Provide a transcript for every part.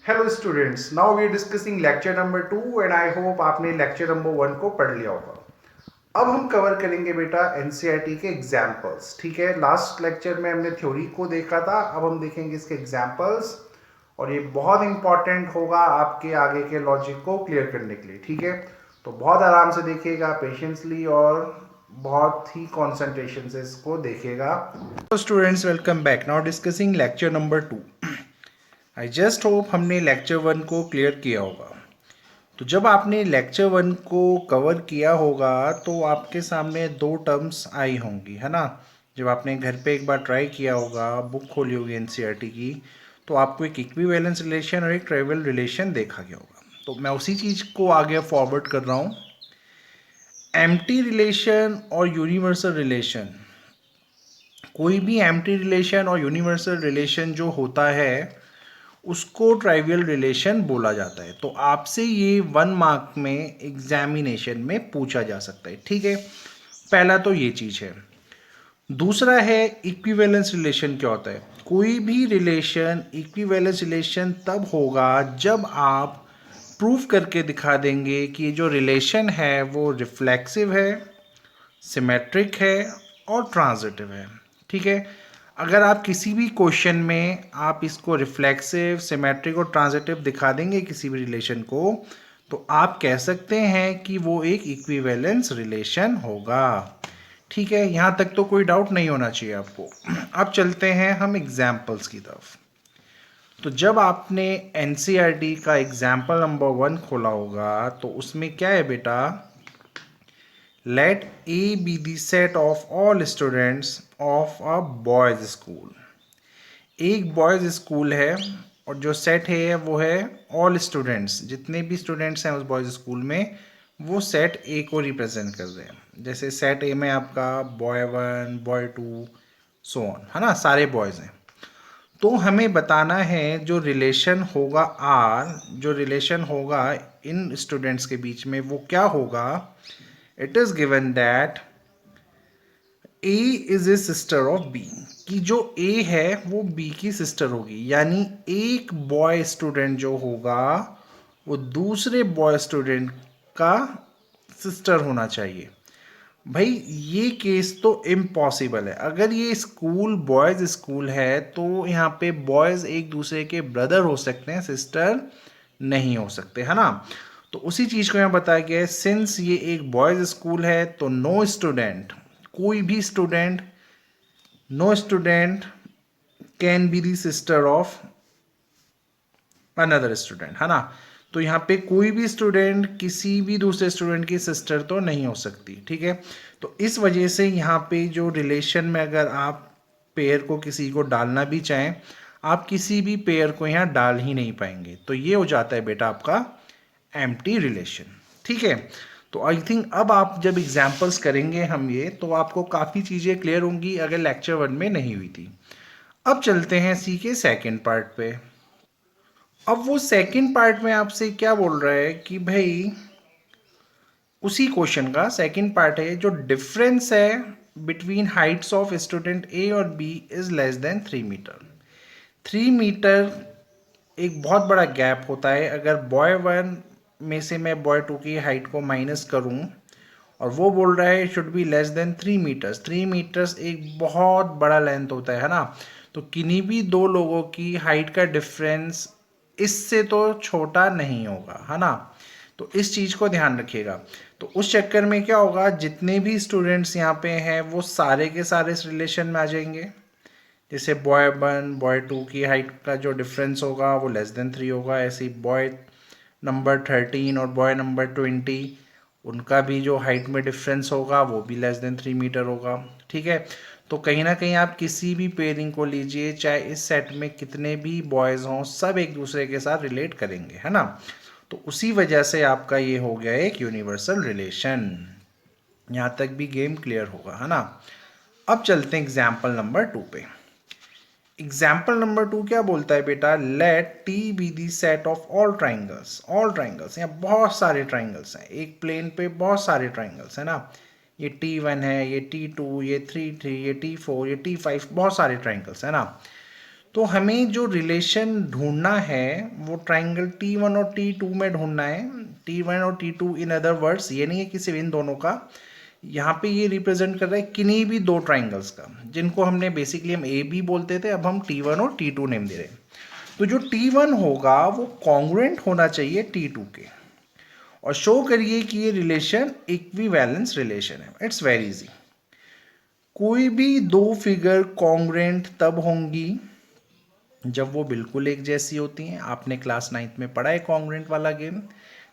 Hello students, now we are discussing lecture number 2 and I hope आपने lecture number 1 को पढ़ लिया होगा। अब हम कवर करेंगे बेटा एनसीईआरटी के एग्जाम्पल्स। ठीक है, लास्ट लेक्चर में हमने थ्योरी को देखा था, अब हम देखेंगे इसके एग्जाम्पल्स और ये बहुत इंपॉर्टेंट होगा आपके आगे के लॉजिक को क्लियर करने के लिए। ठीक है, तो बहुत आराम से देखिएगा, पेशेंसली और बहुत ही कॉन्सेंट्रेशन से इसको देखिएगा। तो students, welcome back. Now discussing lecture number 2। I just hope हमने लेक्चर 1 को क्लियर किया होगा। तो जब आपने लेक्चर 1 को कवर किया होगा तो आपके सामने दो टर्म्स आई होंगी, है ना। जब आपने घर पे एक बार ट्राई किया होगा, बुक खोली होगी एनसीईआरटी की, तो आपको एक इक्विवेलेंस रिलेशन और एक ट्राइवल रिलेशन देखा गया होगा। तो मैं उसी चीज़ को आगे फॉरवर्ड कर रहा हूँ। एम्प्टी रिलेशन और यूनिवर्सल रिलेशन, कोई भी एम्प्टी रिलेशन और यूनिवर्सल रिलेशन जो होता है उसको ट्राइवियल रिलेशन बोला जाता है। तो आपसे ये 1 मार्क में एग्जामिनेशन में पूछा जा सकता है। ठीक है, पहला तो ये चीज़ है। दूसरा है इक्विवेलेंस रिलेशन। क्या होता है? कोई भी रिलेशन इक्विवेलेंस रिलेशन तब होगा जब आप प्रूफ करके दिखा देंगे कि ये जो रिलेशन है वो रिफ्लेक्सिव है, सिमेट्रिक है और ट्रांजिटिव है। ठीक है, अगर आप किसी भी क्वेश्चन में आप इसको रिफ्लेक्सिव, सिमेट्रिक और ट्रांजिटिव दिखा देंगे किसी भी रिलेशन को, तो आप कह सकते हैं कि वो एक इक्विवेलेंस रिलेशन होगा। ठीक है, यहाँ तक तो कोई डाउट नहीं होना चाहिए आपको। अब चलते हैं हम एग्जाम्पल्स की तरफ। तो जब आपने एनसीईआरटी का एग्जाम्पल नंबर 1 खोला होगा तो उसमें क्या है बेटा? Let A be the set of all students of a boys school। एक बॉयज़ स्कूल है और जो सेट है वो है ऑल स्टूडेंट्स, जितने भी स्टूडेंट्स हैं उस बॉयज़ स्कूल में वो सेट ए को रिप्रेजेंट कर रहे हैं। जैसे सेट ए में आपका बॉय 1, बॉय 2, सो ऑन, है ना, सारे बॉयज़ हैं। तो हमें बताना है जो रिलेशन होगा आर, जो रिलेशन होगा इन स्टूडेंट्स के बीच में वो क्या होगा। It is given that A is a sister of B, कि जो ए है वो बी की सिस्टर होगी। यानी एक बॉय स्टूडेंट जो होगा वो दूसरे बॉय स्टूडेंट का सिस्टर होना चाहिए। भाई ये केस तो इम्पॉसिबल है। अगर ये स्कूल बॉयज़ स्कूल है तो यहाँ पे बॉयज़ एक दूसरे के ब्रदर हो सकते हैं, सिस्टर नहीं हो सकते, है ना। तो उसी चीज़ को यहाँ बताया गया है। सिंस ये एक बॉयज़ स्कूल है तो नो स्टूडेंट, कोई भी student, no student can be the sister of another student, है ना। तो यहाँ पे कोई भी स्टूडेंट किसी भी दूसरे स्टूडेंट की सिस्टर तो नहीं हो सकती। ठीक है, तो इस वजह से यहाँ पे जो रिलेशन में अगर आप पेयर को किसी को डालना भी चाहें, आप किसी भी पेयर को यहाँ डाल ही नहीं पाएंगे। तो ये हो जाता है बेटा आपका एम्प्टी रिलेशन। ठीक है, तो आई थिंक अब आप जब एग्जाम्पल्स करेंगे हम ये, तो आपको काफ़ी चीज़ें क्लियर होंगी अगर लेक्चर 1 में नहीं हुई थी। अब चलते हैं सी के सेकेंड पार्ट पे। अब वो सेकंड पार्ट में आपसे क्या बोल रहा है कि भाई उसी क्वेश्चन का सेकंड पार्ट है, जो डिफरेंस है between heights of student A और B is less than 3 meter. 3 meter एक बहुत बड़ा गैप होता है। अगर बॉय 1 में से मैं बॉय 2 की हाइट को माइनस करूं और वो बोल रहा है should be less than 3 meters. 3 meters एक बहुत बड़ा लेंथ होता है ना। तो किन्हीं भी दो लोगों की हाइट का डिफरेंस इससे तो छोटा नहीं होगा, है ना। तो इस चीज़ को ध्यान रखिएगा। तो उस चक्कर में क्या होगा, जितने भी स्टूडेंट्स यहाँ पे हैं वो सारे के सारे इस रिलेशन में आ जाएंगे। जैसे बॉय 1 बॉय 2 की हाइट का जो डिफरेंस होगा वो लेस देन 3 होगा। ऐसे ही बॉय नंबर 13 और बॉय नंबर 20, उनका भी जो हाइट में डिफरेंस होगा वो भी लेस देन 3 मीटर होगा। ठीक है, तो कहीं ना कहीं आप किसी भी पेयरिंग को लीजिए, चाहे इस सेट में कितने भी बॉयज़ हों, सब एक दूसरे के साथ रिलेट करेंगे, है ना। तो उसी वजह से आपका ये हो गया एक यूनिवर्सल रिलेशन। यहाँ तक भी गेम क्लियर होगा, है ना। अब चलते हैं एग्जाम्पल नंबर 2 पे। एग्जाम्पल नंबर 2 क्या बोलता है बेटा? Let T be the set of all triangles. All triangles, यहाँ बहुत सारे ट्राइंगल्स हैं, एक प्लेन पे बहुत सारे ट्राइंगल्स है ना। ये T1 है, ये T2, ये 3, ये T4, ये T5, बहुत सारे ट्राइंगल्स है ना। तो हमें जो रिलेशन ढूंढना है वो ट्राइंगल T1 और T2 में ढूंढना है। T1 और T2 इन अदर वर्ड्स ये नहीं है कि सिर्फ इन दोनों का, यहाँ पे ये रिप्रेजेंट कर रहा है किन्हीं भी दो ट्राइंगल्स का, जिनको हमने बेसिकली हम ए बी बोलते थे, अब हम T1 और T2 नेम दे रहे हैं। तो जो T1 होगा वो कॉन्ग्रुएंट होना चाहिए T2 के, और शो करिए कि ये रिलेशन इक्विवेलेंस रिलेशन है। It's very easy. कोई भी दो फिगर कॉन्ग्रुएंट तब होंगी जब वो बिल्कुल एक जैसी होती हैं। आपने क्लास 9th में पढ़ा है कॉन्ग्रुएंट वाला गेम,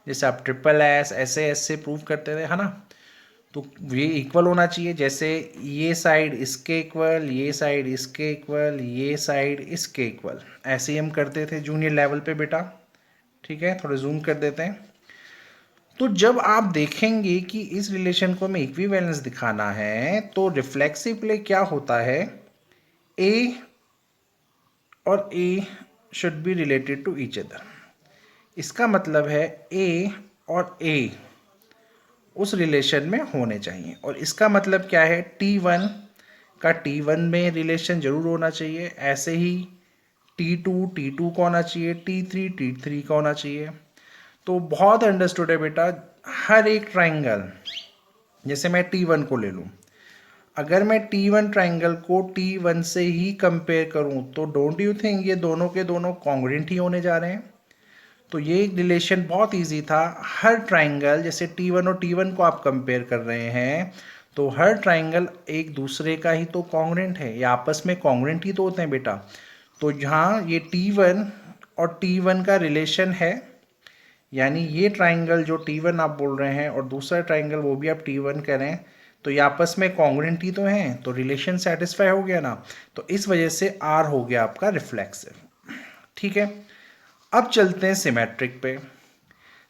जैसे आप ट्रिपल एस ऐसे ऐसे प्रूव करते थे, है ना। तो ये इक्वल होना चाहिए, जैसे ये साइड इसके इक्वल, ये साइड इसके इक्वल, ये साइड इसके इक्वल, ऐसे ही हम करते थे जूनियर लेवल पे बेटा। ठीक है, थोड़ा जूम कर देते हैं। तो जब आप देखेंगे कि इस रिलेशन को हमें इक्विवेलेंस दिखाना है तो रिफ्लेक्सिवली क्या होता है, ए और A should be related to each other. इसका मतलब है ए और ए उस रिलेशन में होने चाहिए, और इसका मतलब क्या है, T1 का T1 में रिलेशन जरूर होना चाहिए, ऐसे ही T2 का होना चाहिए, T3 का होना चाहिए। तो बहुत अंडरस्टूड है बेटा। हर एक ट्राइंगल, जैसे मैं T1 को ले लूँ, अगर मैं T1 ट्राइंगल को T1 से ही कंपेयर करूँ तो डोंट यू थिंक ये दोनों के दोनों कॉन्ग्रुएंट ही होने जा रहे हैं। तो ये एक रिलेशन बहुत इजी था। हर ट्राइंगल, जैसे T1 और T1 को आप कंपेयर कर रहे हैं, तो हर ट्राइंगल एक दूसरे का ही तो कॉन्ग्रुएंट है, या आपस में कॉन्ग्रुएंट ही तो होते हैं बेटा। तो यहाँ ये T1 और T1 का रिलेशन है, यानी ये ट्राइंगल जो T1 आप बोल रहे हैं और दूसरा ट्राइंगल वो भी आप T1 करें, तो ये आपस में कॉन्ग्रुएंट ही तो हैं, तो रिलेशन सेटिस्फाई हो गया ना। तो इस वजह से R हो गया आपका रिफ्लेक्सिव। ठीक है, अब चलते हैं सिमेट्रिक पे।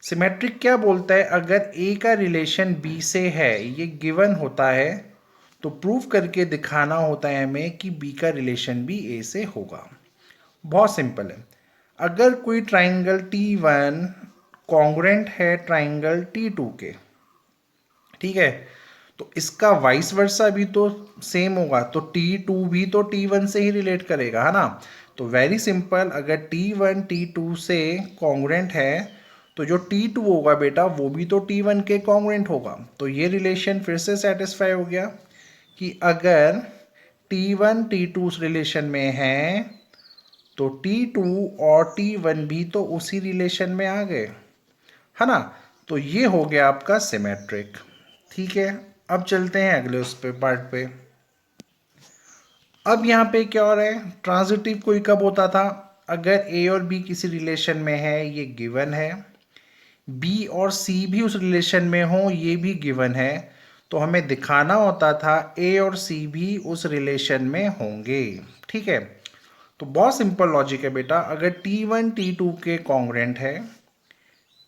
सिमेट्रिक क्या बोलता है, अगर A का रिलेशन B से है, ये गिवन होता है, तो प्रूव करके दिखाना होता है हमें कि B का रिलेशन भी A से होगा। बहुत सिंपल है। अगर कोई ट्राइंगल T1 कॉन्ग्रुएंट है ट्राइंगल T2 के, ठीक है, तो इसका वाइस वर्सा भी तो सेम होगा, तो T2 भी तो T1 से ही रिलेट करेगा, है ना। तो वेरी सिंपल, अगर T1 T2 से कॉन्ग्रुएंट है तो जो T2 होगा बेटा वो भी तो T1 के कॉन्ग्रुएंट होगा। तो ये रिलेशन फिर से सेटिस्फाई हो गया कि अगर T1 T2 उस रिलेशन में है तो T2 और T1 भी तो उसी रिलेशन में आ गए, है ना। तो ये हो गया आपका सिमेट्रिक। ठीक है, अब चलते हैं अगले उस पे पार्ट पे। अब यहाँ पे क्या हो रहा है, ट्रांजिटिव कोई कब होता था, अगर A और B किसी रिलेशन में है, ये गिवन है, B और C भी उस रिलेशन में हो, ये भी गिवन है, तो हमें दिखाना होता था A और C भी उस रिलेशन में होंगे। ठीक है, तो बहुत सिंपल लॉजिक है बेटा। अगर T1 T2 के कॉन्ग्रुएंट है,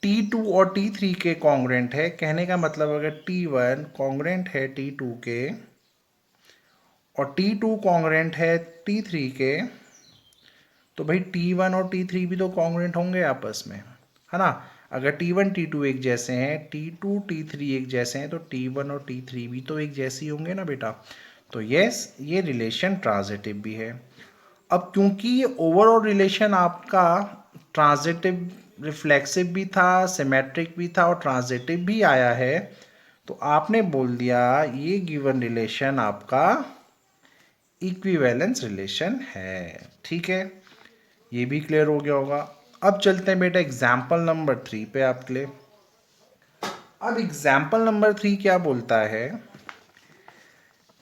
T2 और T3 के कॉन्ग्रुएंट है, कहने का मतलब अगर T1 कॉन्ग्रुएंट है T2 के और T2 कॉन्ग्रुएंट है T3 के, तो भाई T1 और T3 भी तो कॉन्ग्रुएंट होंगे आपस में, है ना। अगर T1 T2 एक जैसे हैं, T2 T3 एक जैसे हैं, तो T1 और T3 भी तो एक जैसे ही होंगे ना बेटा। तो यस, ये रिलेशन ट्रांजिटिव भी है। अब क्योंकि ये ओवरऑल रिलेशन आपका ट्रांजिटिव रिफ्लेक्सिव भी था, सिमेट्रिक भी था और ट्रांजिटिव भी आया है, तो आपने बोल दिया ये गिवन रिलेशन आपका इक्विवेलेंस रिलेशन है। ठीक है, ये भी क्लियर हो गया होगा। अब चलते हैं बेटा एग्जाम्पल नंबर 3 पे आपके लिए। अब एग्जाम्पल नंबर 3 क्या बोलता है,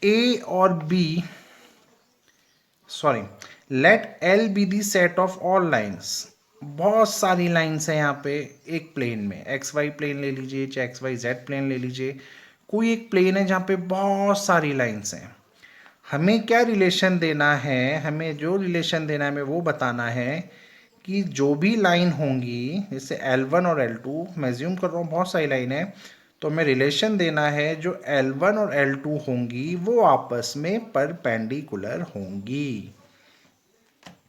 ए और B, sorry, let L be the set of all lines. बहुत सारी लाइन्स हैं यहाँ पे एक प्लेन में, एक्स वाई प्लेन ले लीजिए, चाहे एक्स वाई जेड प्लेन ले लीजिए, कोई एक प्लेन है जहाँ पे बहुत सारी लाइन्स हैं। हमें क्या रिलेशन देना है, हमें जो रिलेशन देना है हमें वो बताना है कि जो भी लाइन होंगी, जैसे L1 और L2, मैं ज्यूम कर रहा हूँ बहुत सारी लाइन है, तो हमें रिलेशन देना है जो L1 और L2 होंगी वो आपस में परपेंडिकुलर होंगी।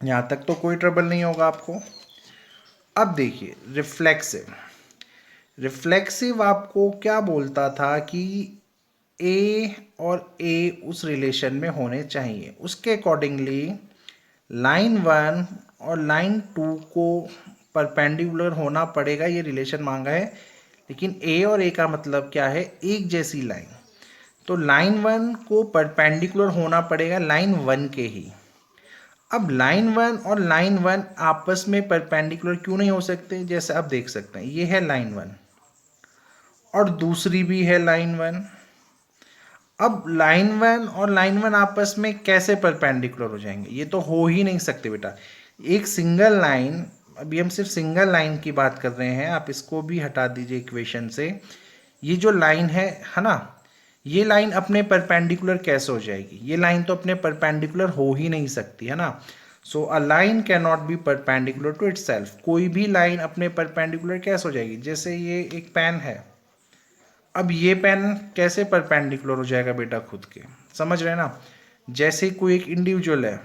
यहाँ तक तो कोई ट्रबल नहीं होगा आपको। अब देखिए रिफ्लेक्सिव, रिफ्लेक्सिव आपको क्या बोलता था कि A और A उस रिलेशन में होने चाहिए, उसके अकॉर्डिंगली लाइन 1 और लाइन 2 को परपेंडिकुलर होना पड़ेगा, ये रिलेशन मांगा है। लेकिन ए और ए का मतलब क्या है, एक जैसी लाइन। तो लाइन 1 को परपेंडिकुलर होना पड़ेगा लाइन 1 के ही। अब लाइन 1 और लाइन 1 आपस में परपेंडिकुलर क्यों नहीं हो सकते, जैसे आप देख सकते हैं ये है लाइन 1 और दूसरी भी है लाइन 1। अब लाइन 1 और लाइन 1 आपस में कैसे परपेंडिकुलर हो जाएंगे, ये तो हो ही नहीं सकते बेटा। एक सिंगल लाइन, अभी हम सिर्फ सिंगल लाइन की बात कर रहे हैं, आप इसको भी हटा दीजिए इक्वेशन से। ये जो लाइन है ना, ये लाइन अपने परपेंडिकुलर कैसे हो जाएगी, ये लाइन तो अपने परपेंडिकुलर हो ही नहीं सकती, है ना। So a line can not be perpendicular to itself. कोई भी लाइन अपने परपेंडिकुलर कैसे हो जाएगी, जैसे ये एक पेन है, अब ये पेन कैसे परपेंडिकुलर हो जाएगा बेटा खुद के, समझ रहे हैं ना। जैसे कोई एक इंडिविजुअल है,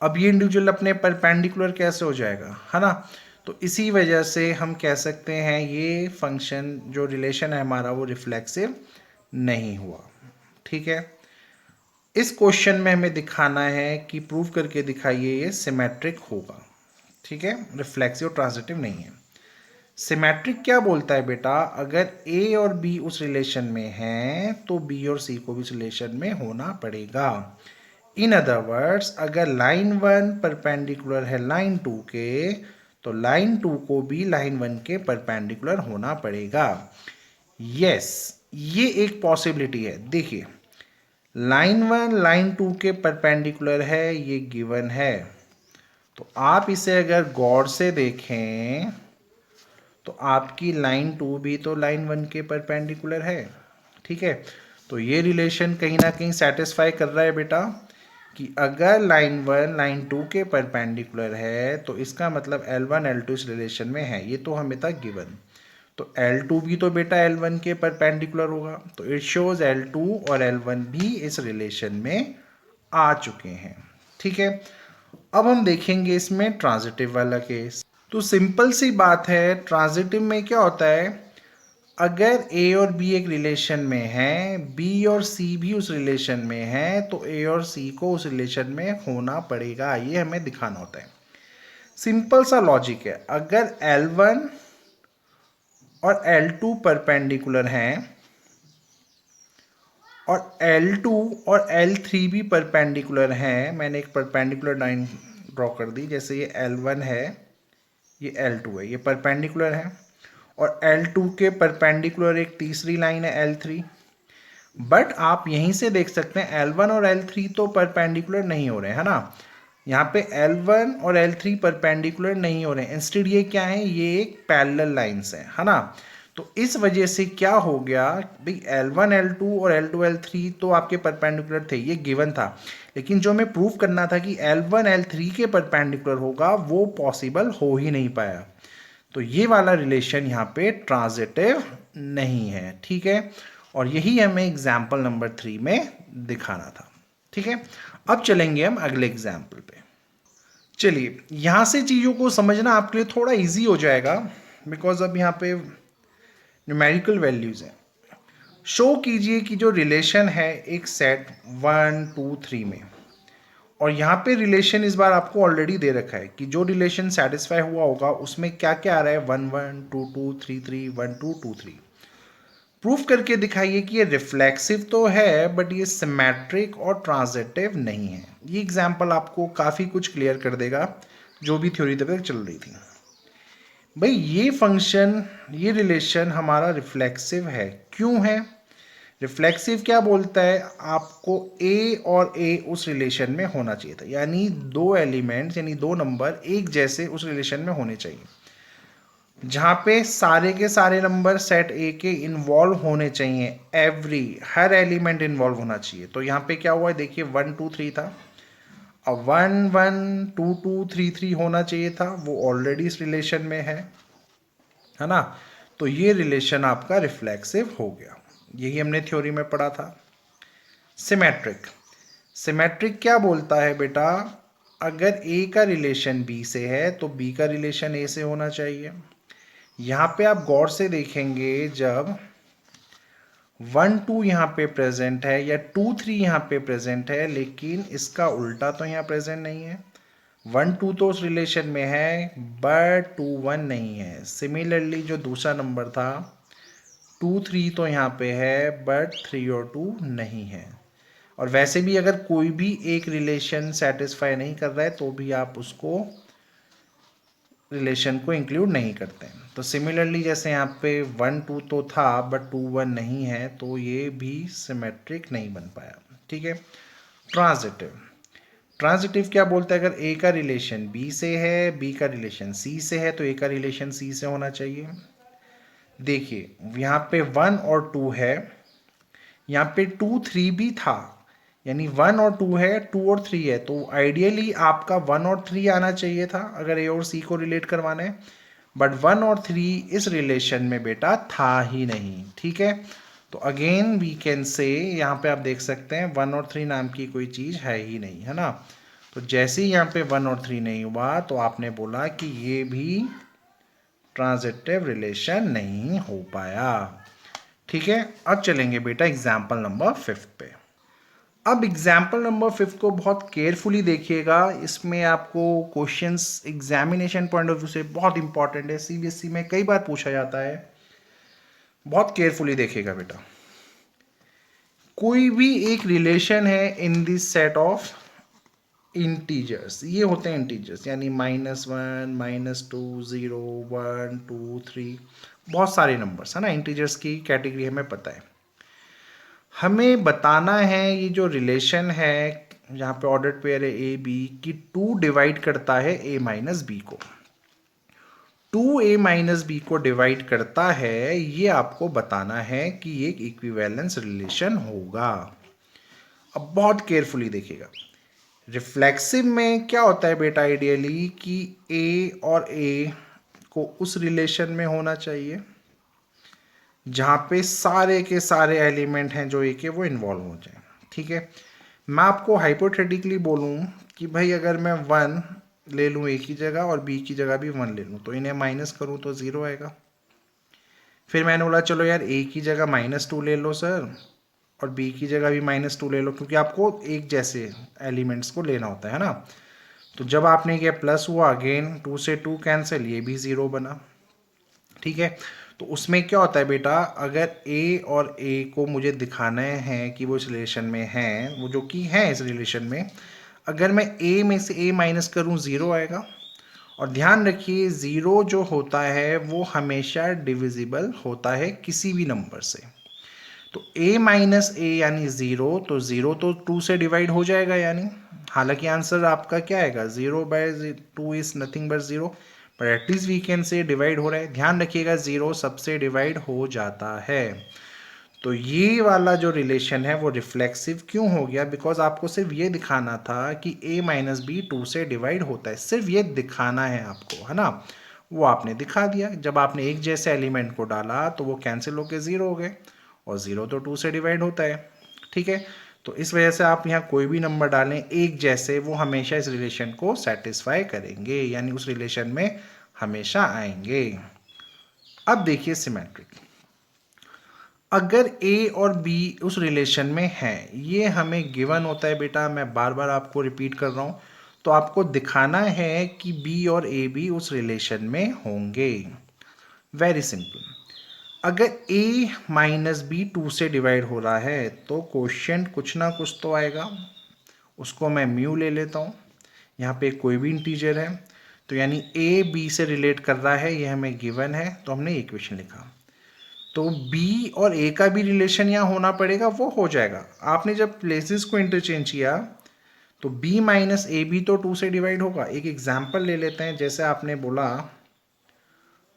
अब ये इंडिविजुअल अपने परपेंडिकुलर कैसे हो जाएगा, है ना। तो इसी वजह से हम कह सकते हैं ये फंक्शन जो रिलेशन है हमारा वो रिफ्लेक्सिव नहीं हुआ। ठीक है, इस क्वेश्चन में हमें दिखाना है कि प्रूव करके दिखाइए ये सिमेट्रिक होगा। ठीक है, रिफ्लेक्सिव ट्रांजिटिव नहीं है। सिमेट्रिक क्या बोलता है बेटा, अगर ए और बी उस रिलेशन में हैं तो बी और सी को भी उस रिलेशन में होना पड़ेगा। इन अदर वर्ड्स, अगर लाइन 1 परपेंडिकुलर है लाइन 2 के, तो लाइन 2 को भी लाइन 1 के परपेंडिकुलर होना पड़ेगा। यस, ये एक पॉसिबिलिटी है। देखिए, लाइन 1 लाइन 2 के परपेंडिकुलर है, ये गिवन है। तो आप इसे अगर गौर से देखें तो आपकी लाइन 2 भी तो लाइन 1 के परपेंडिकुलर है। ठीक है, तो ये रिलेशन कहीं ना कहीं सेटिस्फाई कर रहा है बेटा कि अगर लाइन 1 लाइन 2 के परपेंडिकुलर है तो इसका मतलब L1 L2 इस रिलेशन में है, ये तो हमें था गिवन। तो L2 भी तो बेटा L1 के परपेंडिकुलर होगा, तो इट शोज L2 और L1 भी इस रिलेशन में आ चुके हैं। ठीक है, अब हम देखेंगे इसमें ट्रांजिटिव वाला केस। तो सिंपल सी बात है, ट्रांजिटिव में क्या होता है, अगर ए और बी एक रिलेशन में है, बी और सी भी उस रिलेशन में है, तो ए और सी को उस रिलेशन में होना पड़ेगा, ये हमें दिखाना होता है। सिंपल सा लॉजिक है, अगर L1 और L2 परपेंडिकुलर हैं और L2 और L3 भी परपेंडिकुलर हैं, मैंने एक परपेंडिकुलर लाइन ड्रॉ कर दी, जैसे ये L1 है, ये L2 है, ये परपेंडिकुलर है, और L2 के परपेंडिकुलर एक तीसरी लाइन है L3। बट आप यहीं से देख सकते हैं L1 और L3 तो परपेंडिकुलर नहीं हो रहे हैं, है ना। यहाँ पे L1 और L3 परपेंडिकुलर नहीं हो रहे हैं, इंस्टेड ये क्या है, ये एक पैरेलल लाइंस है ना। तो इस वजह से क्या हो गया भाई, L1 L2 और L2 L3 तो आपके परपेंडिकुलर थे, ये गिवन था। लेकिन जो हमें प्रूव करना था कि L1 L3 के परपेंडिकुलर होगा, वो पॉसिबल हो ही नहीं पाया। तो ये वाला रिलेशन यहाँ पे ट्रांजिटिव नहीं है। ठीक है, और यही हमें एग्जाम्पल नंबर 3 में दिखाना था। ठीक है, अब चलेंगे हम अगले एग्जाम्पल पे। चलिए, यहाँ से चीज़ों को समझना आपके लिए थोड़ा इजी हो जाएगा, बिकॉज अब यहाँ पे न्यूमेरिकल वैल्यूज़ हैं। शो कीजिए कि जो रिलेशन है एक सेट 1 2 3 में, और यहाँ पे रिलेशन इस बार आपको ऑलरेडी दे रखा है कि जो रिलेशन सेटिस्फाई हुआ होगा उसमें क्या क्या आ रहा है, 1 1 2 2 3 3 1 2 2 3। प्रूफ करके दिखाइए कि ये रिफ्लेक्सिव तो है बट ये सिमेट्रिक और ट्रांजिटिव नहीं है। ये एग्जाम्पल आपको काफ़ी कुछ क्लियर कर देगा जो भी थ्योरी तक चल रही थी। भाई ये फंक्शन, ये रिलेशन हमारा रिफ्लेक्सिव है, क्यों है रिफ्लेक्सिव, क्या बोलता है आपको, ए और ए उस रिलेशन में होना चाहिए था, यानी दो एलिमेंट्स यानी दो नंबर एक जैसे उस रिलेशन में होने चाहिए, जहाँ पे सारे के सारे नंबर सेट ए के इन्वॉल्व होने चाहिए, हर एलिमेंट इन्वॉल्व होना चाहिए। तो यहाँ पे क्या हुआ है देखिए, 1 2 3 था, अब 1 1 2 2 3 3 होना चाहिए था, वो ऑलरेडी इस रिलेशन में है ना। तो ये रिलेशन आपका रिफ्लेक्सिव हो गया, यही हमने थ्योरी में पढ़ा था। सिमेट्रिक, सिमेट्रिक क्या बोलता है बेटा, अगर ए का रिलेशन बी से है तो बी का रिलेशन ए से होना चाहिए। यहाँ पे आप गौर से देखेंगे, जब 1 2 यहाँ पे प्रेजेंट है या 2 3 यहाँ पे प्रेजेंट है, लेकिन इसका उल्टा तो यहाँ प्रेजेंट नहीं है। 1 2 तो उस रिलेशन में है बट 2 1 नहीं है। सिमिलरली जो दूसरा नंबर था 2 3 तो यहाँ पे है बट 3 और 2 नहीं है। और वैसे भी अगर कोई भी एक रिलेशन सेटिस्फाई नहीं कर रहा है तो भी आप उसको रिलेशन को इंक्लूड नहीं करते हैं। तो सिमिलरली जैसे यहाँ पे 1 2 तो था बट 2 1 नहीं है, तो ये भी सिमेट्रिक नहीं बन पाया। ठीक है। ट्रांजिटिव, ट्रांजिटिव क्या बोलता है? अगर ए का रिलेशन बी से है, बी का रिलेशन सी से है, तो ए का रिलेशन सी से होना चाहिए। देखिए यहाँ पे 1 और 2 है, यहाँ पे 2 3 भी था, यानी 1 और 2 है, 2 और 3 है, तो आइडियली आपका 1 और 3 आना चाहिए था अगर ए और सी को रिलेट करवाना है। बट 1 और 3 इस रिलेशन में बेटा था ही नहीं। ठीक है। तो अगेन वी कैन से, यहाँ पे आप देख सकते हैं 1 और 3 नाम की कोई चीज़ है ही नहीं, है ना। तो जैसे ही यहाँ पे 1 और 3 नहीं हुआ तो आपने बोला कि ये भी ट्रांजिटिव रिलेशन नहीं हो पाया। ठीक है। अब चलेंगे बेटा एग्जाम्पल नंबर 5 पे। अब एग्जाम्पल नंबर 5 को बहुत केयरफुली देखिएगा, इसमें आपको questions examination point of view से बहुत इंपॉर्टेंट है, सीबीएसई में कई बार पूछा जाता है। बहुत केयरफुली देखिएगा बेटा। कोई भी एक रिलेशन है in this set of integers, ये होते हैं इंटीजर्स, यानी -1 -2 0 1 2 3, बहुत सारे नंबर्स है ना। इंटीजर्स की कैटेगरी हमें पता है। हमें बताना है ये जो रिलेशन है जहाँ पे ऑर्डर्ड पेयर है ए बी की 2 डिवाइड करता है a माइनस बी को। 2a माइनस बी को डिवाइड करता है, ये आपको बताना है कि ये एक इक्विवेलेंस रिलेशन होगा। अब बहुत केयरफुली देखिएगा। रिफ्लेक्सिव में क्या होता है बेटा आइडियली कि a और a को उस रिलेशन में होना चाहिए जहाँ पे सारे के सारे एलिमेंट हैं जो ए के वो इन्वॉल्व हो जाए। ठीक है। मैं आपको हाइपोथेटिकली बोलूँ कि भाई अगर मैं 1 ले लूँ ए की जगह और बी की जगह भी 1 ले लूँ, तो इन्हें माइनस करूँ तो 0 आएगा। फिर मैंने बोला चलो यार ए की जगह -2 ले लो सर, और बी की जगह भी -2 ले लो, क्योंकि आपको एक जैसे एलिमेंट्स को लेना होता है ना। तो जब आपने किया प्लस हुआ, अगेन 2 से 2 कैंसिल, ये भी 0 बना। ठीक है। तो उसमें क्या होता है बेटा, अगर ए और ए को मुझे दिखाना है कि वो इस रिलेशन में हैं, वो जो कि हैं इस रिलेशन में, अगर मैं ए में से ए माइनस करूँ 0 आएगा। और ध्यान रखिए 0 जो होता है वो हमेशा डिविजिबल होता है किसी भी नंबर से। तो a माइनस ए यानी 0, तो 0 तो 2 से डिवाइड हो जाएगा, यानी हालांकि आंसर आपका क्या आएगा, 0/2 इज नथिंग बट 0, पर at least we can say divide हो रहा है। ध्यान रखिएगा 0 सबसे डिवाइड हो जाता है। तो ये वाला जो रिलेशन है वो रिफ्लेक्सिव क्यों हो गया, बिकॉज आपको सिर्फ ये दिखाना था कि a माइनस बी 2 से डिवाइड होता है, सिर्फ ये दिखाना है आपको, है ना। वो आपने दिखा दिया। जब आपने एक जैसे एलिमेंट को डाला तो वो कैंसिल होके 0 हो गए, और 0 तो 2 से डिवाइड होता है। ठीक है। तो इस वजह से आप यहाँ कोई भी नंबर डालें एक जैसे, वो हमेशा इस रिलेशन को सेटिस्फाई करेंगे, यानी उस रिलेशन में हमेशा आएंगे। अब देखिए सिमेट्रिक, अगर ए और बी उस रिलेशन में है, ये हमें गिवन होता है बेटा, मैं बार बार आपको रिपीट कर रहा हूँ। तो आपको दिखाना है कि बी और ए भी उस रिलेशन में होंगे। Very simple. अगर a माइनस बी 2 से डिवाइड हो रहा है तो कोशिएंट कुछ ना कुछ तो आएगा, उसको मैं म्यू ले लेता हूँ। यहाँ पे कोई भी इंटीजर है, तो यानी a b से रिलेट कर रहा है, ये हमें गिवन है, तो हमने इक्वेशन लिखा। तो b और a का भी रिलेशन यहाँ होना पड़ेगा, वो हो जाएगा। आपने जब प्लेसेस को इंटरचेंज किया तो b माइनस ए बी तो 2 से डिवाइड होगा। एक एग्जाम्पल ले लेते हैं, जैसे आपने बोला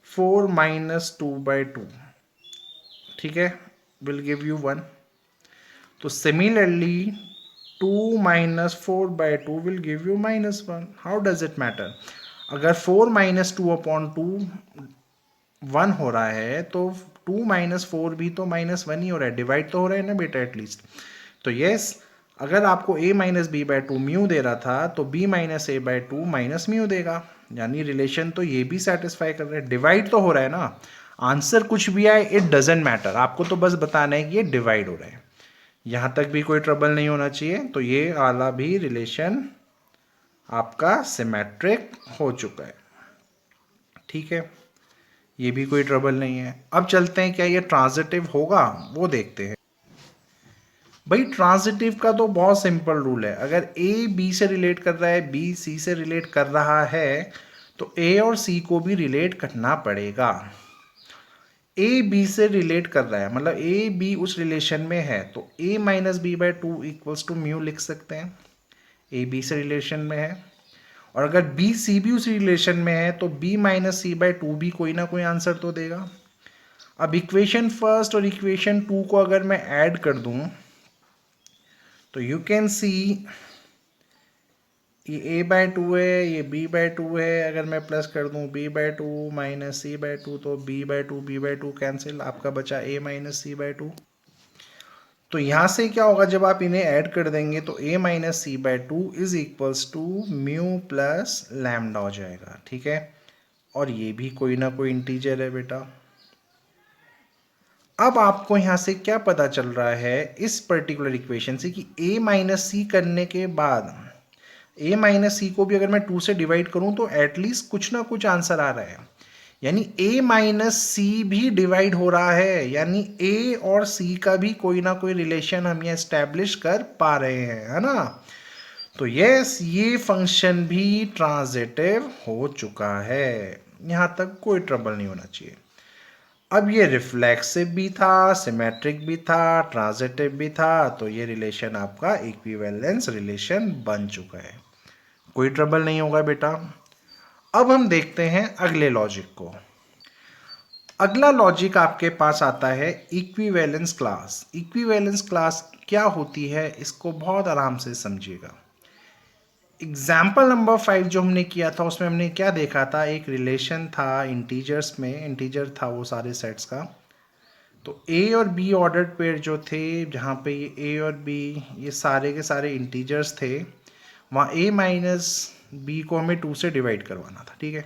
4 - 2/2, ठीक है, विल गिव यू 1। तो similarly 2 - 4/2 will give you -1। How does it matter? अगर 4 - 2/2 1 हो रहा है तो 2 - 4 भी तो -1 ही हो रहा है, डिवाइड तो हो रहा है ना बेटा एटलीस्ट। तो यस, अगर आपको a - b/2 म्यू दे रहा था तो b - a/2 माइनस म्यू देगा, यानी रिलेशन तो ये भी सेटिस्फाई कर रहा है, डिवाइड तो हो रहा है ना। आंसर कुछ भी आए इट डजेंट मैटर, आपको तो बस बताना है कि ये डिवाइड हो रहे हैं। यहाँ तक भी कोई ट्रबल नहीं होना चाहिए। तो ये वाला भी रिलेशन आपका सिमेट्रिक हो चुका है, ठीक है, ये भी कोई ट्रबल नहीं है। अब चलते हैं क्या ये ट्रांजिटिव होगा वो देखते हैं। भाई ट्रांजिटिव का तो बहुत सिंपल रूल है, अगर ए बी से रिलेट कर रहा है, बी सी से रिलेट कर रहा है, तो ए और सी को भी रिलेट करना पड़ेगा। ए बी से रिलेट कर रहा है मतलब ए बी उस रिलेशन में है, तो A minus B by two equals to mu लिख सकते हैं, ए बी से रिलेशन में है। और अगर बी सी भी उस रिलेशन में है तो B minus C by two भी कोई ना कोई आंसर तो देगा। अब इक्वेशन फर्स्ट और इक्वेशन टू को अगर मैं ऐड कर दूं तो यू कैन सी ये ए बाई टू है, ये बी बाई टू है, अगर मैं प्लस कर दूं B by two minus C by two तो बी बाई टू कैंसिल, आपका बचा A minus C by two. तो यहाँ से क्या होगा जब आप इन्हें ऐड कर देंगे तो a minus C by two is equals to mu plus lambda हो जाएगा, ठीक है। और ये भी कोई ना कोई इंटीजर है बेटा। अब आपको यहाँ से क्या पता चल रहा है इस पर्टिकुलर इक्वेशन से कि a माइनस सी करने के बाद a माइनस सी को भी अगर मैं 2 से डिवाइड करूँ तो एटलीस्ट कुछ ना कुछ आंसर आ रहा है, यानी a माइनस सी भी डिवाइड हो रहा है, यानी a और c का भी कोई ना कोई रिलेशन हम ये एस्टैब्लिश कर पा रहे हैं, है ना। तो यस ये फंक्शन भी ट्रांजिटिव हो चुका है, यहाँ तक कोई ट्रबल नहीं होना चाहिए। अब ये रिफ्लेक्सिव भी था, सिमेट्रिक भी था, ट्रांजिटिव भी था, तो ये रिलेशन आपका इक्विवेलेंस रिलेशन बन चुका है, कोई ट्रबल नहीं होगा बेटा। अब हम देखते हैं अगले लॉजिक को। अगला लॉजिक आपके पास आता है इक्विवेलेंस क्लास। इक्विवेलेंस क्लास क्या होती है इसको बहुत आराम से समझिएगा। एग्जाम्पल नंबर 5 जो हमने किया था उसमें हमने क्या देखा था, एक रिलेशन था इंटीजर्स में, इंटीजर था वो सारे सेट्स का। तो ए और बी ऑर्डर्ड पेयर जो थे, जहाँ पे ये ए और बी ये सारे के सारे इंटीजर्स थे, वहाँ ए माइनस बी को हमें 2 से डिवाइड करवाना था, ठीक है।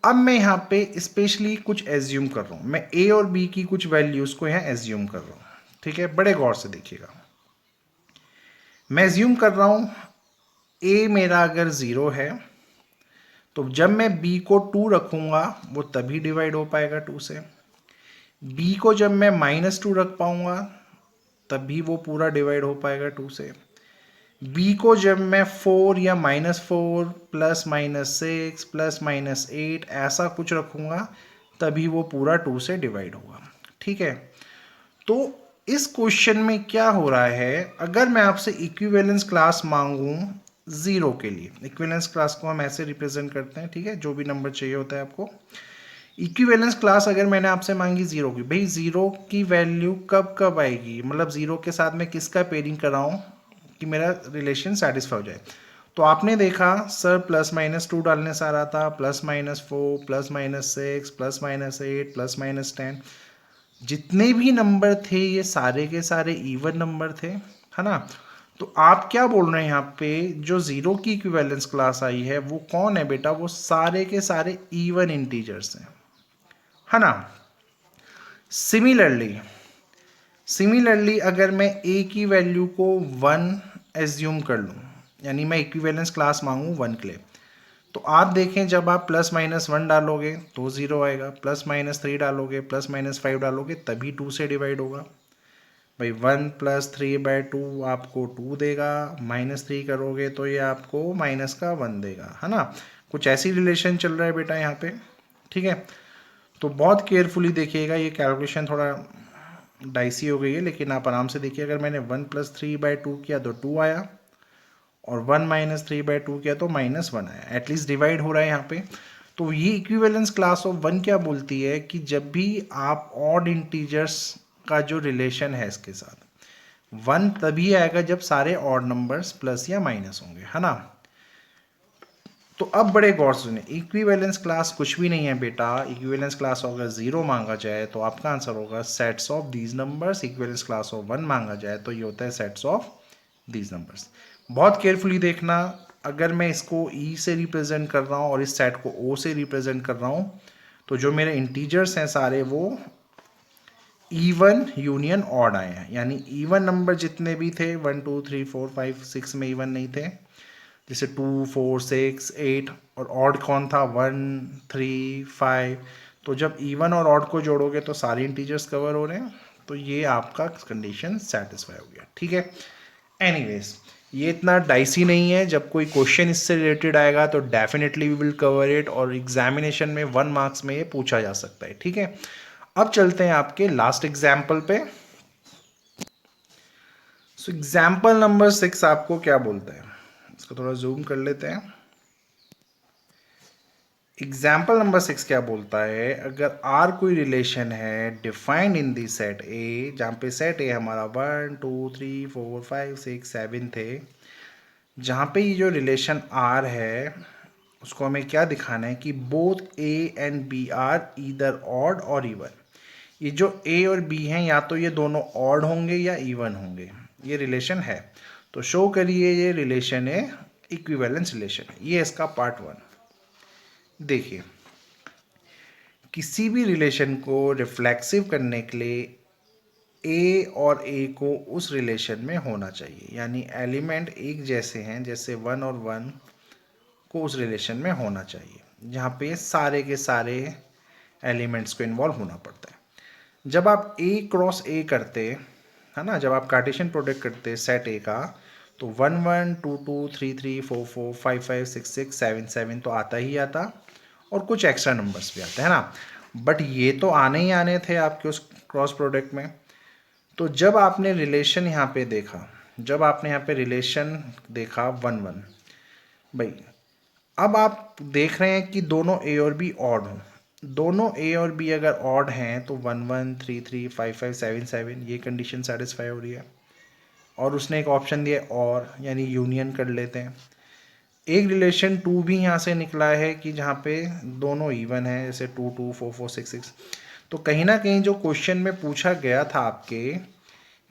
अब मैं यहाँ पे स्पेशली कुछ एज्यूम कर रहा हूँ, मैं ए और बी की कुछ वैल्यूज़ को यहाँ एज्यूम कर रहा हूँ, ठीक है, बड़े गौर से देखिएगा। मैं एज्यूम कर रहा हूँ ए मेरा अगर 0 है तो जब मैं b को 2 रखूँगा वो तभी डिवाइड हो पाएगा 2 से। b को जब मैं -2 रख पाऊँगा तभी वो पूरा डिवाइड हो पाएगा 2 से। b को जब मैं 4 या -4 प्लस -6 प्लस -8 ऐसा कुछ रखूँगा तभी वो पूरा 2 से डिवाइड होगा, ठीक है। तो इस क्वेश्चन में क्या हो रहा है, अगर मैं आपसे इक्विवेलेंस क्लास मांगूं 0 के लिए, इक्विवेलेंस क्लास को हम ऐसे रिप्रेजेंट करते हैं, ठीक है, जो भी नंबर चाहिए होता है आपको। इक्विवेलेंस क्लास अगर मैंने आपसे मांगी 0 की, भाई 0 की वैल्यू कब कब आएगी, मतलब 0 के साथ मैं किसका पेयरिंग कराऊं कि मेरा रिलेशन सेटिस्फाई हो जाए। तो आपने देखा सर +-2 डालने से आ रहा था, +-4 +-6 +-8 +-10, जितने भी नंबर थे ये सारे के सारे इवन नंबर थे, है ना। तो आप क्या बोल रहे हैं यहाँ पे, जो 0 की इक्विवेलेंस क्लास आई है वो कौन है बेटा, वो सारे के सारे इवन इंटीजर्स हैं, है ना। सिमिलरली अगर मैं a की वैल्यू को 1 एज्यूम कर लूँ, यानी मैं इक्विवेलेंस क्लास मांगूँ 1 के लिए, तो आप देखें जब आप +-1 डालोगे तो 0 आएगा, +-3 डालोगे +-5 डालोगे तभी 2 से डिवाइड होगा। भाई 1 + 3/2 आपको 2 देगा, -3 करोगे तो ये आपको -1 देगा, है ना। कुछ ऐसी रिलेशन चल रहा है बेटा यहाँ पे, ठीक है। तो बहुत केयरफुली देखिएगा, ये कैलकुलेशन थोड़ा डाइसी हो गई है, लेकिन आप आराम से देखिए। अगर मैंने 1 + 3/2 किया तो 2 आया, और 1 - 3/2 किया तो -1 आया, एटलीस्ट डिवाइड हो रहा है यहाँ पे। तो ये इक्विवेलेंस क्लास ऑफ 1 क्या बोलती है कि जब भी आप ऑड इंटीजर्स का जो रिलेशन है इसके साथ 1 तभी आएगा जब सारे ऑड नंबर्स प्लस या माइनस होंगे, है ना। तो अब बड़े गौर से सुनिए, इक्विवेलेंस क्लास कुछ भी नहीं है बेटा। इक्विवेलेंस क्लास अगर 0 मांगा जाए तो आपका आंसर होगा sets of these numbers. Equivalence class of 1 मांगा जाए तो ये होता है सेट्स ऑफ दीज नंबर्स। बहुत केयरफुली देखना, अगर मैं इसको ई से रिप्रेजेंट कर रहा हूँ और इस सेट को ओ से रिप्रेजेंट कर रहा हूँ तो जो मेरे इंटीजर्स हैं सारे वो इवन यूनियन ऑड आए हैं, यानी इवन नंबर जितने भी थे 1 2 3 4 5 6 में इवन नहीं थे, जैसे 2 4 6 8, और ऑड कौन था 1 3 5। तो जब इवन और ऑड को जोड़ोगे तो सारे इंटीजर्स कवर हो रहे हैं, तो ये आपका कंडीशन सेटिस्फाई हो गया। ठीक है, एनीवेज ये इतना डाइसी नहीं है। जब कोई क्वेश्चन इससे रिलेटेड आएगा तो definitely we will cover it, और एग्जामिनेशन में 1 मार्क्स में ये पूछा जा सकता है। ठीक है, अब चलते हैं आपके लास्ट एग्जाम्पल पे। सो एग्जाम्पल नंबर 6 आपको क्या बोलता है, इसको थोड़ा जूम कर लेते हैं। एग्जाम्पल नंबर 6 क्या बोलता है, अगर आर कोई रिलेशन है डिफाइंड इन दी सेट ए, जहाँ पे सेट ए हमारा 1 2 3 4 5 6 7 थे, जहाँ पे ये जो रिलेशन आर है उसको हमें क्या दिखाना है कि both A and B are either odd और इवन। ये जो ए और बी हैं या तो ये दोनों ऑड होंगे या इवन होंगे, ये रिलेशन है। तो शो करिए ये रिलेशन है इक्विवेलेंस रिलेशन है। ये इसका पार्ट 1। देखिए, किसी भी रिलेशन को रिफ्लेक्सिव करने के लिए ए और ए को उस रिलेशन में होना चाहिए, यानी एलिमेंट एक जैसे हैं, जैसे 1 और 1 को उस रिलेशन में होना चाहिए, जहाँ पे सारे के सारे एलिमेंट्स को इन्वॉल्व होना पड़ता है। जब आप ए क्रॉस ए करते है ना, जब आप कार्टेशियन प्रोडक्ट करते सेट ए का, तो 1 1 2 2 3 3 4 4 5 5 6 6 7 7 तो आता ही आता, और कुछ एक्स्ट्रा नंबर्स भी आते हैं ना, बट ये तो आने ही आने थे आपके उस क्रॉस प्रोडक्ट में। तो जब आपने रिलेशन यहाँ पे देखा, जब आपने यहाँ पे रिलेशन देखा 1 1, भाई अब आप देख रहे हैं कि दोनों ए और बी ऑड हों। दोनों ए और बी अगर ऑड हैं तो 1 1 3 3 5 5 7 7 ये कंडीशन सेटिस्फाई हो रही है। और उसने एक ऑप्शन दिया और, यानी यूनियन कर लेते हैं। एक रिलेशन 2 भी यहाँ से निकला है कि जहाँ पे दोनों इवन है, जैसे 2 2 4 4 6 6। तो कहीं ना कहीं जो क्वेश्चन में पूछा गया था आपके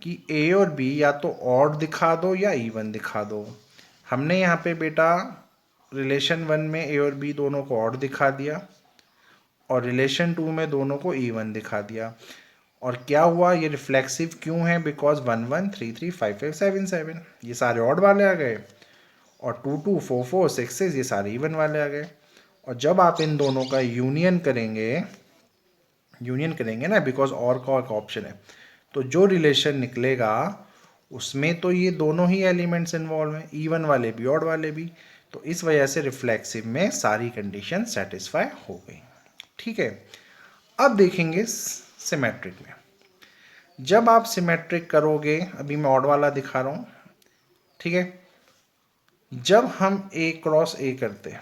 कि ए और बी या तो ऑड दिखा दो या इवन दिखा दो, हमने यहाँ पे बेटा रिलेशन 1 में ए और बी दोनों को ऑड दिखा दिया, और रिलेशन 2 में दोनों को इवन दिखा दिया। और क्या हुआ, ये रिफ्लेक्सिव क्यों है, बिकॉज 1 1 3 3 5 5 7 7 ये सारे ऑड वाले आ गए, और 2 2 4 4 6 6 ये सारे इवन वाले आ गए। और जब आप इन दोनों का यूनियन करेंगे ना, बिकॉज और का एक ऑप्शन है, तो जो रिलेशन निकलेगा उसमें तो ये दोनों ही एलिमेंट्स इन्वॉल्व हैं, इवन वाले भी ऑड वाले भी। तो इस वजह से रिफ्लेक्सिव में सारी कंडीशन सेटिस्फाई हो गई। ठीक है, अब देखेंगे सिमेट्रिक में। जब आप सिमेट्रिक करोगे, अभी मैं ऑड वाला दिखा रहा हूँ, ठीक है, जब हम ए क्रॉस ए करते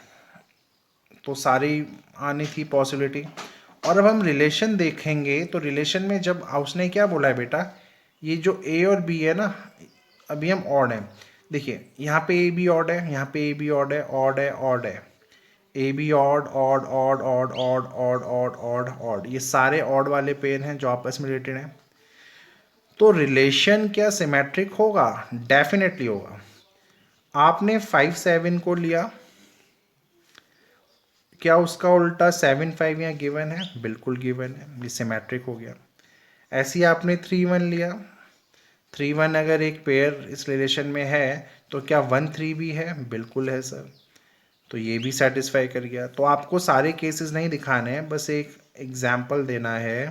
तो सारी आनी थी पॉसिबिलिटी। और अब हम रिलेशन देखेंगे तो रिलेशन में जब उसने क्या बोला है बेटा, ये जो ए और बी है ना, अभी हम ऑड हैं, देखिए यहाँ पे ए बी ऑड है, यहाँ पे ए बी ऑड है, ऑड है, ऑड है, A B odd odd odd odd odd odd odd odd odd, ये सारे ऑड वाले पेयर हैं जो आपस में रिलेटेड हैं। तो रिलेशन क्या सिमेट्रिक होगा? डेफिनेटली होगा। आपने 5 7 को लिया, क्या उसका उल्टा 7 5 यहाँ गिवन है? बिल्कुल गिवन है, ये सिमेट्रिक हो गया। ऐसे ही आपने 3 1 लिया, 3 1 अगर एक पेयर इस रिलेशन में है तो क्या 1 3 भी है? बिल्कुल है सर, तो ये भी सेटिस्फाई कर गया। तो आपको सारे केसेस नहीं दिखाने हैं, बस एक एग्जाम्पल देना है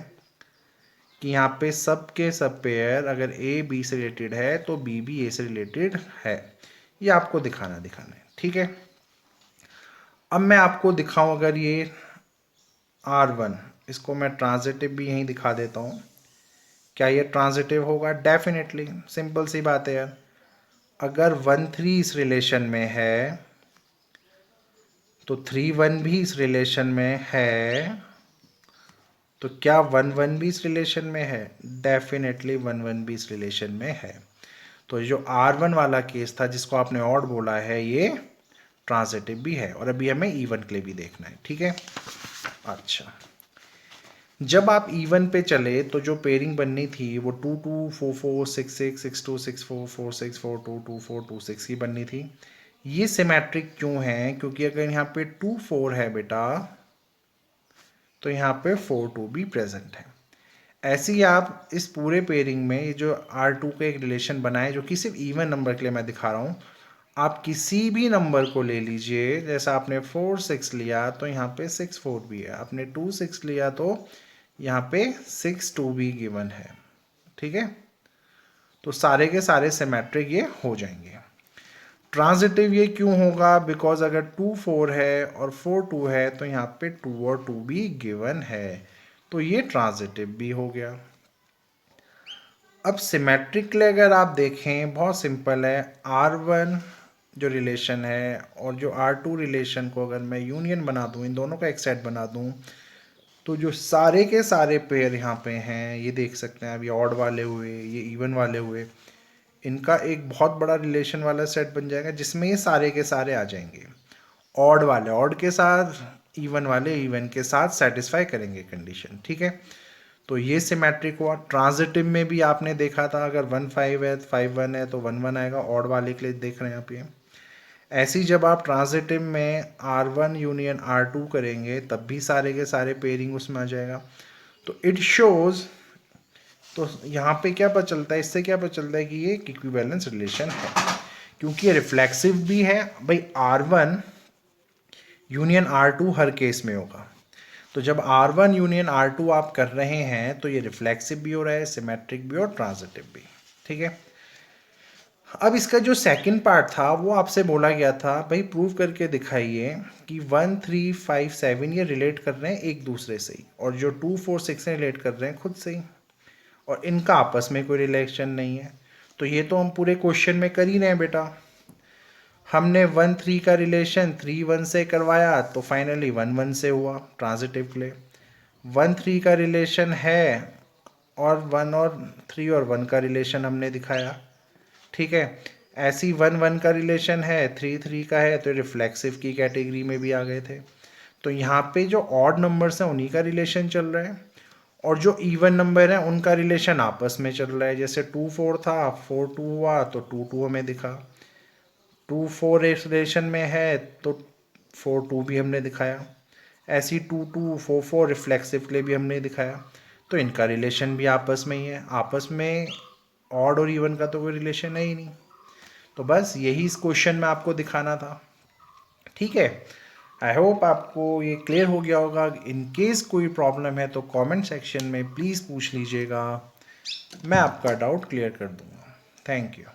कि यहाँ पे सब के सब पेयर अगर ए बी से रिलेटेड है तो बी भी ए से रिलेटेड है, ये आपको दिखाना है। ठीक है, अब मैं आपको दिखाऊं, अगर ये R1, इसको मैं ट्रांजिटिव भी यहीं दिखा देता हूँ, क्या ये ट्रांजिटिव होगा? डेफिनेटली, सिंपल सी बात है यार। अगर 1 3 इस रिलेशन में है तो 3 1 भी इस रिलेशन में है, तो क्या 1 1 भी इस रिलेशन में है? डेफिनेटली 1 1 भी इस रिलेशन में है। तो जो R1 वाला केस था जिसको आपने ऑड बोला है, ये ट्रांजिटिव भी है। और अभी हमें इवन के लिए भी देखना है। ठीक है, अच्छा, जब आप इवन पे चले तो जो पेयरिंग बननी थी वो 2 2 4 4 6 6 6 2 6 4 4 6 4 2 2 4 2 6 की बननी थी। ये सिमेट्रिक क्यों है? क्योंकि अगर यहाँ पे 2 4 है बेटा, तो यहाँ पे 4 2 भी प्रेजेंट है। ऐसे ही आप इस पूरे पेयरिंग में ये जो R2 का एक रिलेशन बनाए जो कि सिर्फ इवन नंबर के लिए मैं दिखा रहा हूँ, आप किसी भी नंबर को ले लीजिए, जैसा आपने 4 6 लिया तो यहाँ पे 6 4 भी है, आपने 2 6 लिया तो यहाँ पे 6 2 भी गिवन है। ठीक है, तो सारे के सारे सिमेट्रिक ये हो जाएंगे। ट्रांजिटिव ये क्यों होगा? बिकॉज अगर 2 4 है और 4 2 है तो यहाँ पे 2 और 2 भी गिवन है, तो ये ट्रांजिटिव भी हो गया। अब सिमेट्रिकली अगर आप देखें, बहुत सिंपल है। R1 जो रिलेशन है और जो R2 रिलेशन को अगर मैं यूनियन बना दूं, इन दोनों का एक सेट बना दूं, तो जो सारे के सारे पेयर यहाँ पे हैं, ये देख सकते हैं, अब ये ऑड वाले हुए, ये इवन वाले हुए, इनका एक बहुत बड़ा रिलेशन वाला सेट बन जाएगा जिसमें ये सारे के सारे आ जाएंगे। ऑड वाले ऑड के साथ, इवन वाले इवन के साथ सेटिस्फाई करेंगे कंडीशन। ठीक है, तो ये सिमेट्रिक हुआ। ट्रांजिटिव में भी आपने देखा था, अगर 1 5 है 5 1 है तो 1 1 आएगा, ऑड वाले के लिए देख रहे हैं आप ये। ऐसी जब आप ट्रांजिटिव में R1 यूनियन R2 करेंगे तब भी सारे के सारे पेयरिंग उसमें आ जाएगा। तो इट शोज, तो यहाँ पे क्या पता चलता है, इससे क्या पता चलता है कि ये इक्विवेलेंस रिलेशन है, क्योंकि ये रिफ्लेक्सिव भी है। भाई R1 यूनियन R2 हर केस में होगा, तो जब R1 यूनियन R2 आप कर रहे हैं तो ये रिफ्लेक्सिव भी हो रहा है, सिमेट्रिक भी और ट्रांजिटिव भी। ठीक है, अब इसका जो सेकंड पार्ट था वो आपसे बोला गया था, भाई प्रूव करके दिखाइए कि 1 3 5 7 ये रिलेट कर रहे हैं एक दूसरे से ही, और जो 2 4 6 रिलेट कर रहे हैं खुद से ही, और इनका आपस में कोई रिलेशन नहीं है। तो ये तो हम पूरे क्वेश्चन में कर ही रहे हैं बेटा। हमने 1 3 का रिलेशन 3 1 से करवाया तो फाइनली 1 1 से हुआ ट्रांजिटिव के लिए। 1 3 का रिलेशन है और 1 और 3 और 1 का रिलेशन हमने दिखाया। ठीक है, ऐसी 1 1 का रिलेशन है, 3 3 का है, तो रिफ्लेक्सिव की कैटेगरी में भी आ गए थे। तो यहाँ पे जो ऑड नंबर्स हैं उन्हीं का रिलेशन चल रहा है, और जो इवन नंबर हैं उनका रिलेशन आपस में चल रहा है। जैसे 2 4 था, 4 2 हुआ तो 2 2 हमें दिखा। 2 4 इस रिलेशन में है तो 4 2 भी हमने दिखाया। ऐसी 2 2 4 4 रिफ्लेक्सिव के लिए भी हमने दिखाया। तो इनका रिलेशन भी आपस में ही है, आपस में ऑड और इवन का तो कोई रिलेशन है ही नहीं। तो बस यही इस क्वेश्चन में आपको दिखाना था। ठीक है, आई होप आपको ये क्लियर हो गया होगा। इन केस कोई प्रॉब्लम है तो कमेंट सेक्शन में प्लीज़ पूछ लीजिएगा, मैं आपका डाउट क्लियर कर दूंगा। Thank you.